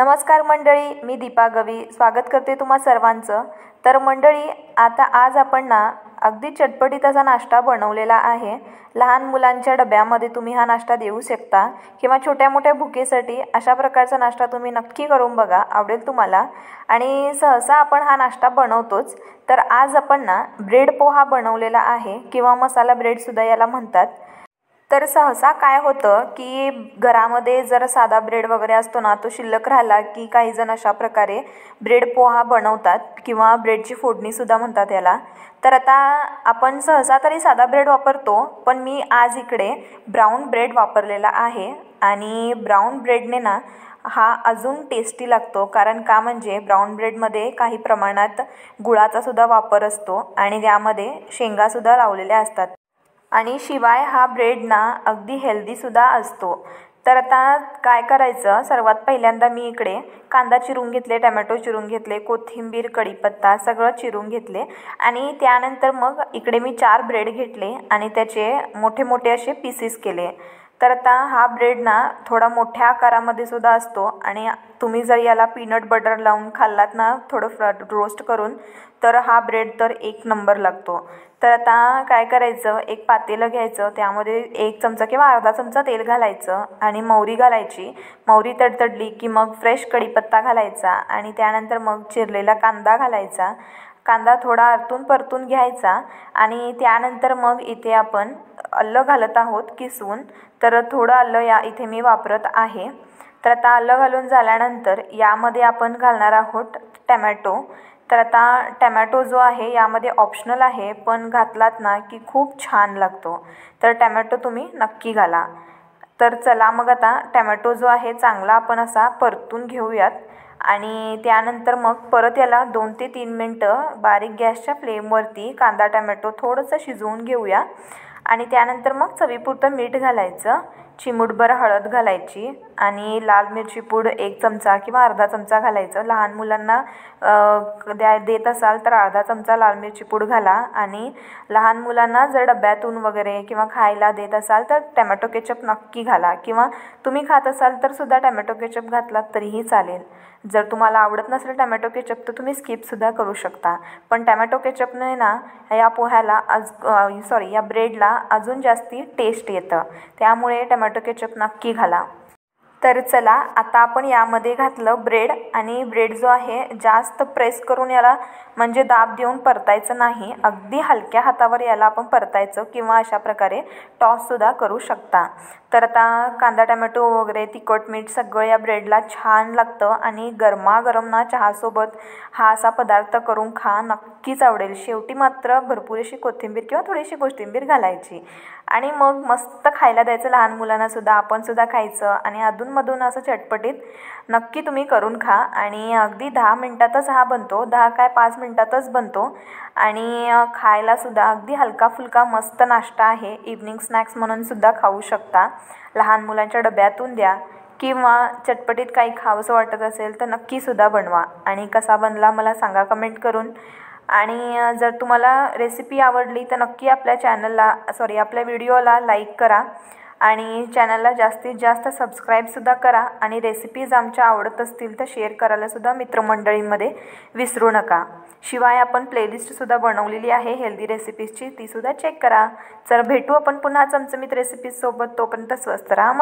नमस्कार मंडळी, मी दीपा गवी स्वागत करते तुम्हा सर्वांचं। तर मंडळी, आज आपण ना अगदी चटपटीत असा नाश्ता बनवलेला आहे। लहान मुलांच्या डब्यामध्ये तुम्ही हा नाश्ता देऊ शकता किंवा छोट्या मोठ्या भुकेसाठी अशा प्रकारचा नाश्ता तुम्ही नक्की करून बघा, आवडेल तुम्हाला। आणि सहसा आपण हा नाश्ता बनवतोच, तर आज आपण ना ब्रेड पोहा बनवलेला आहे किंवा मसाला ब्रेड सुद्धा याला म्हणतात। तर सहसा काय होतं की घरामध्ये जर साधा ब्रेड वगैरे असतो ना, तो शिल्लक राहिला की काही जण अशा प्रकारे ब्रेड पोहा बनवतात किंवा ब्रेडची फोडणी सुद्धा म्हणतात याला। तर आता आपण सहसा तरी साधा ब्रेड वापरतो, पण मी आज इकडे ब्राऊन ब्रेड वापरलेला आहे। आणि ब्राऊन ब्रेडने ना हा अजून टेस्टी लागतो, कारण का म्हणजे ब्राऊन ब्रेडमध्ये काही प्रमाणात गुळाचा सुद्धा वापर असतो आणि त्यामध्ये शेंगासुद्धा लावलेल्या असतात। आणि शिवाय हा ब्रेड ना अगदी हेल्दीसुद्धा असतो। तर आता काय करायचं, सर्वात पहिल्यांदा मी इकडे कांदा चिरून घेतले, टमॅटो चिरून घेतले, कोथिंबीर, कढीपत्ता सगळं चिरून घेतले आणि त्यानंतर मग इकडे मी 4 ब्रेड घेतले आणि त्याचे मोठे मोठे असे पीसेस केले। तर आता हा ब्रेड ना थोडा मोठ्या आकारामध्ये सुद्धा असतो आणि तुम्ही जर याला पीनट बटर लावून खाल्लात ना, थोडं रोस्ट करून, तर हा ब्रेड तर एक नंबर लागतो। तर आता काय करायचं, एक पातेलं घ्यायचं, त्यामध्ये 1 चमचा किंवा अर्धा चमचा तेल घालायचं आणि मोहरी घालायची। मोहरी तडतडली की मग फ्रेश कढीपत्ता घालायचा आणि त्यानंतर मग चिरलेला कांदा घालायचा। कांदा थोडा आतून परतून घ्यायचा आणि त्यानंतर मग इथे आपण आलं घालत आहोत किसून, तर थोडं आलं इथे मी वापरत आहे। तर आता आलं घालून झाल्यानंतर यामध्ये आपण घालणार आहोत टमॅटो। तर आता टमॅटो जो आहे यामध्ये ऑप्शनल आहे, पण घातलात ना की खूप छान लागतो, तर टमॅटो तुम्ही नक्की घाला। तर चला मग आता टमॅटो जो आहे चांगला आपण असा परतून घेऊयात आणि त्यानंतर मग परत याला 2 ते 3 मिनटं बारीक गॅसच्या फ्लेमवरती कांदा टमॅटो थोडंसं शिजवून घेऊया। आणि त्यानंतर मग चवीपुरतं मीठ घालायचं, चिमूटभर हळद घालायची आणि लाल मिरची पूड 1 चमचा किंवा अर्धा चमचा घालायचं। लहान मुलांना देत असाल तर अर्धा चमचा लाल मिरची पूड घाला। आणि लहान मुलांना जर डब्यातून वगैरे किंवा खायला देत असाल तर टमॅटो केचप नक्की घाला, किंवा तुम्ही खात असाल तर सुद्धा टमॅटो केचप घातलात तरीही चालेल। जर तुम्हाला आवडत नसेल टमॅटो केचप तर तुम्ही स्किपसुद्धा करू शकता, पण टमॅटो केचपने ना या पोह्याला या ब्रेडला अजून जास्ती टेस्ट येतं, त्यामुळे टमॅटो केचप नक्की घाला। तर चला आता आपण यामध्ये घातलं ब्रेड, आणि ब्रेड जो आहे जास्त प्रेस करून याला म्हणजे दाब देऊन परतायचं नाही, अगदी हलक्या हातावर याला आपण परतायचं किंवा अशा प्रकारे टॉससुद्धा करू शकता। तर आता कांदा टमॅटो वगैरे तिखट मीठ सगळं या ब्रेडला छान लागतं आणि गरमागरम ना चहासोबत हा असा पदार्थ करून खा, नक्कीच आवडेल। शेवटी मात्र भरपूर अशी कोथिंबीर किंवा थोडीशी कोशिंबीर घालायची आणि मग मस्त खायला द्यायचं लहान मुलांना सुद्धा, आपण सुद्धा खायचं आणि अधूनमधून असं चटपटीत नक्की तुम्ही करून खा। आणि अगदी 10 मिनटातच हा बनतो, 10 काय 5 मिनटातच बनतो आणि खायला सुद्धा अगदी हलका फुलका मस्त नाश्ता आहे। इव्हनिंग स्नॅक्स म्हणून सुद्धा खाऊ शकता, लहान मुलांच्या डब्यातून द्या किंवा चटपटीत काही खावंसं वाटत असेल तर नक्कीसुद्धा बनवा आणि कसा बनला मला सांगा कमेंट करून। आणि जर तुम्हाला रेसिपी आवडली तर नक्की आपल्या व्हिडिओला लाईक करा आणि चॅनलला जास्तीत जास्त सबस्क्राईबसुद्धा करा आणि रेसिपीज आमच्या आवडत असतील तर शेअर करायलासुद्धा मित्रमंडळींमध्ये विसरू नका। शिवाय आपण प्लेलिस्टसुद्धा बनवलेली आहे हेल्दी रेसिपीजची, तीसुद्धा चेक करा। तर भेटू आपण पुन्हा चमचमीत रेसिपीजसोबत, तोपर्यंत स्वस्त राहा।